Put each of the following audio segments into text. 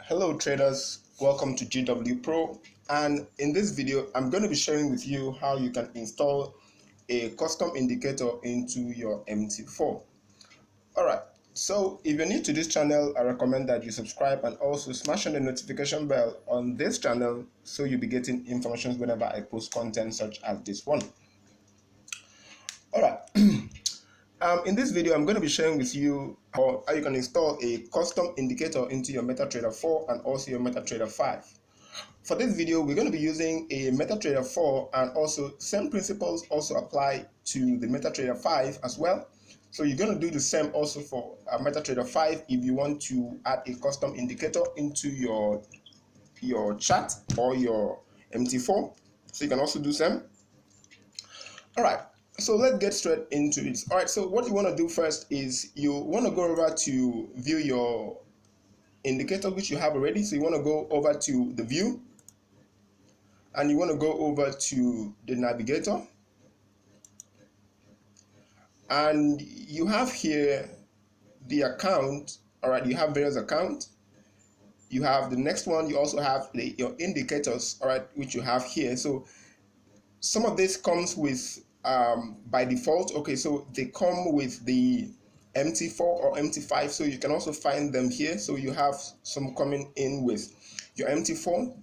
Hello traders, welcome to GW Pro, and in this video I'm going to be sharing with you how you can install a custom indicator into your Mt4. Alright, so if you're new to this channel, I recommend that you subscribe and also smash on the notification bell on this channel so you'll be getting information whenever I post content such as this one. Alright. In this video, I'm going to be sharing with you how you can install a custom indicator into your MetaTrader 4 and also your MetaTrader 5. For this video, we're going to be using a MetaTrader 4, and also same principles also apply to the MetaTrader 5 as well. So you're going to do the same also for MetaTrader 5 if you want to add a custom indicator into your chart or your Mt4. So you can also do same. All right. So let's get straight into it. All right, so what you want to do first is you want to go over to view your indicator, which you have already. So you want to go over to the view and you want to go over to the navigator, and you have here the account. All right, you have various accounts. You have the next one, you also have your indicators, all right, which you have here. So some of this comes with by default. Okay, so they come with the Mt4 or Mt5, so you can also find them here. So you have some coming in with your Mt4. All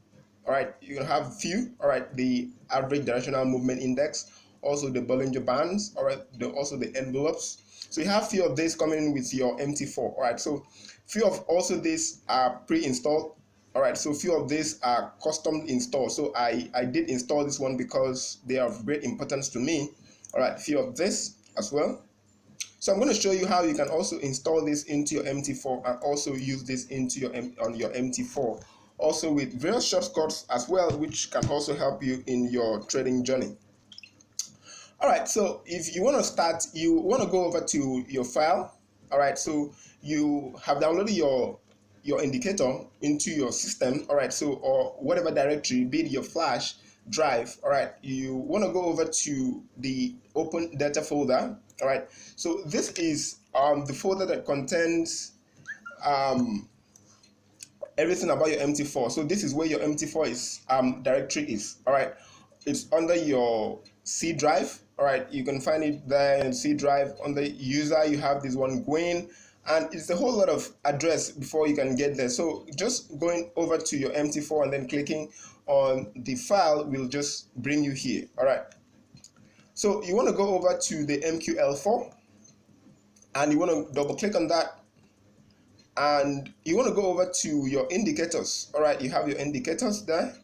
right, you can have few. All right, the average directional movement index, also the Bollinger Bands. All right, also the envelopes. So you have few of these coming in with your Mt4. All right, so few of also these are pre-installed. All right, so few of these are custom installed. So I did install this one because they are of great importance to me. All right, few of this as well. So I'm going to show you how you can also install this into your Mt4 and also use this into your Mt4, also with various shortcuts as well, which can also help you in your trading journey. All right, so if you want to start, you want to go over to your file. All right, so you have downloaded your indicator into your system. All right, so or whatever directory, be it your flash drive. All right, you want to go over to the open data folder. All right, so this is the folder that contains everything about your Mt4. So this is where your Mt4 is directory is. All right, it's under your C drive. All right, you can find it there in C drive. Under user, you have this one going, and it's a whole lot of address before you can get there. So just going over to your Mt4 and then clicking on the file will just bring you here. All right, so you want to go over to the MQL4 and you want to double click on that, and you want to go over to your indicators. All right, you have your indicators there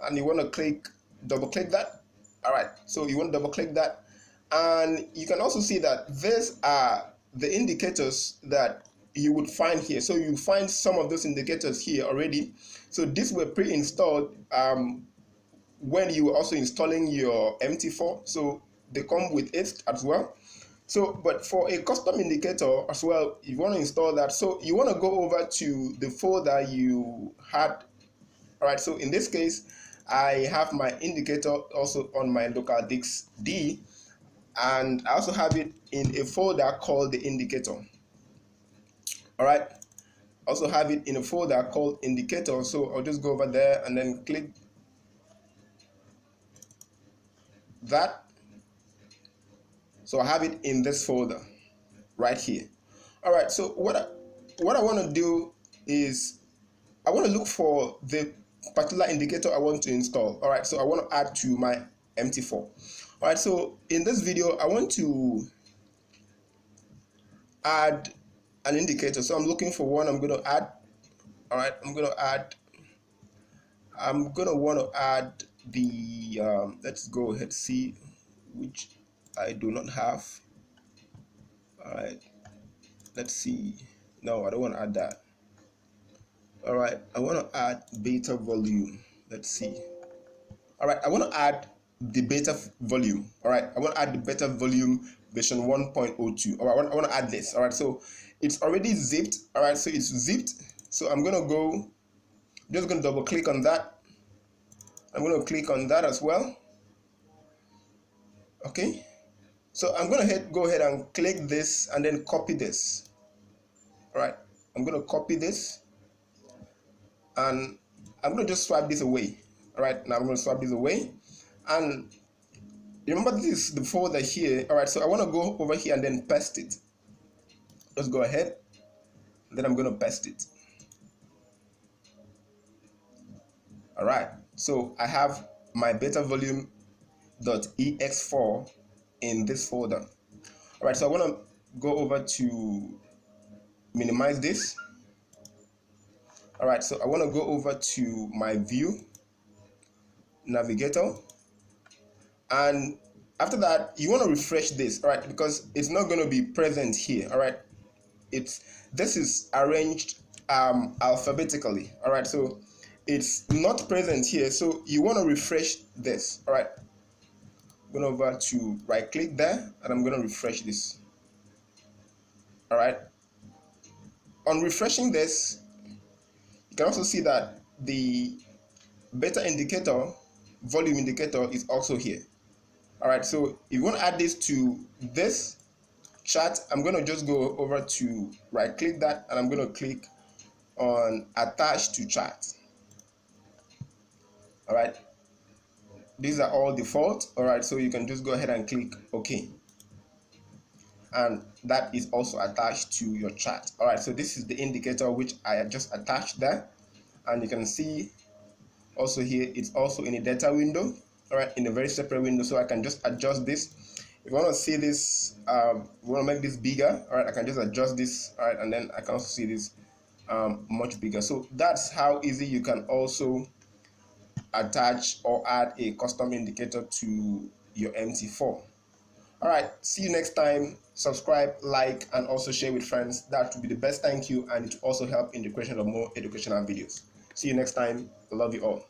and you want to double click that. All right, so you want to double click that, and you can also see that these are the indicators that you would find here. So you find some of those indicators here already. So these were pre-installed when you were also installing your Mt4, so they come with it as well. So but for a custom indicator as well, you want to install that, so you want to go over to the folder you had. All right, so in this case I have my indicator also on my local disk D, and I also have it in a folder called the indicator. All right, also have it in a folder called indicator. So I'll just go over there and then click that. So I have it in this folder right here. All right, so what I want to do is I want to look for the particular indicator I want to install. All right, so I want to add to my Mt4. All right, so in this video I want to add an indicator. So I'm looking for one I'm going to add. All right, I'm going to want to add the let's go ahead see which I do not have. All right, let's see. No, I don't want to add that. All right, I want to add beta volume. Let's see. All right, I want to add the beta volume. All right, I want to add the beta volume version 1.02. All right, I want to add this. All right, so it's already zipped. All right, so it's zipped. So I'm going to just going to double click on that. I'm going to click on that as well. Okay, so I'm going to go ahead and click this and then copy this. All right, I'm going to copy this. and I'm going to just swipe this away. All right, now I'm going to swipe this away, and remember this is the folder here. All right, so I want to go over here and then paste it. Just go ahead, then I'm going to paste it. All right, so I have my beta volume.ex4 in this folder. All right, so I want to go over to minimize this. All right, so I want to go over to my view, Navigator, and after that you want to refresh this, all right, because it's not going to be present here. All right, this is arranged alphabetically. All right, so it's not present here, so you want to refresh this. All right, going over to right click there, and I'm going to refresh this. All right, on refreshing this, you can also see that the beta indicator, volume indicator, is also here. All right, so if you want to add this to this chart, I'm going to just go over to right click that, and I'm going to click on attach to chart. All right, these are all default. All right, so you can just go ahead and click OK, and that is also attached to your chart. All right, so this is the indicator which I just attached there, and you can see also here it's also in a data window. All right, in a very separate window, so I can just adjust this. If I want to see this, we want to make this bigger. All right, I can just adjust this. All right, and then I can also see this much bigger. So that's how easy you can also attach or add a custom indicator to your Mt4. All right, see you next time. Subscribe, like, and also share with friends. That would be the best thank you, and it will also help in the creation of more educational videos. See you next time. I love you all.